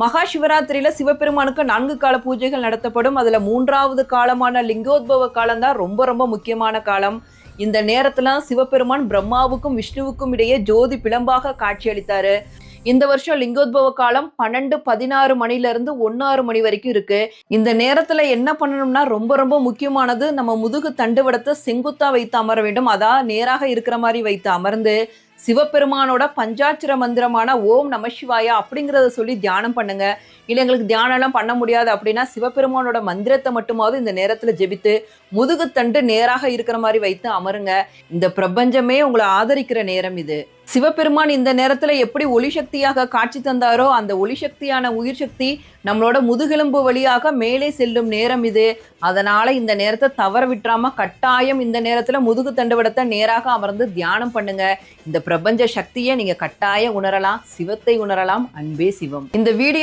மகா சிவராத்திரியில சிவபெருமானுக்கு 4 கால பூஜைகள் நடத்தப்படும். அதுல 3வது காலமான லிங்கோத்பவ காலம் தான் ரொம்ப ரொம்ப முக்கியமான காலம். இந்த நேரத்துல சிவபெருமான் பிரம்மாவுக்கும் விஷ்ணுவுக்கும் இடையே ஜோதி பிளம்பாக காட்சியளித்தாரு. இந்த வருஷம் லிங்கோத்பவ காலம் 12:16 மணில இருந்து 1:06 மணி வரைக்கும் இருக்கு. இந்த நேரத்துல என்ன பண்ணணும்னா ரொம்ப ரொம்ப முக்கியமானது, நம்ம முதுகு தண்டுவடத்தை செங்குத்தா வைத்து அமர வேண்டும். அதான் நேராக இருக்கிற மாதிரி வைத்து அமர்ந்து சிவபெருமானோட பஞ்சாட்சர மந்திரமான ஓம் நம சிவாயா அப்படிங்கிறத சொல்லி தியானம் பண்ணுங்க. இல்லை எங்களுக்கு தியானம் எல்லாம் பண்ண முடியாது அப்படின்னா சிவபெருமானோட மந்திரத்தை மட்டுமாவது இந்த நேரத்துல ஜெபித்து முதுகுத்தண்டு நேராக இருக்கிற மாதிரி வைத்து அமருங்க. இந்த பிரபஞ்சமே உங்களை ஆதரிக்கிற நேரம் இது. சிவபெருமான் இந்த நேரத்துல எப்படி ஒளி சக்தியாக காட்சி தந்தாரோ அந்த ஒளி சக்தியான உயிர் சக்தி நம்மளோட முதுகெலும்பு வழியாக மேலே செல்லும் நேரம் இது. அதனால இந்த நேரத்தை தவற விட்டுறாம கட்டாயம் இந்த நேரத்துல முதுகு தண்டுவடத்தை நேராக அமர்ந்து தியானம் பண்ணுங்க. இந்த பிரபஞ்ச சக்தியை நீங்க கட்டாயம் உணரலாம், சிவத்தை உணரலாம். அன்பே சிவம். இந்த வீடியோ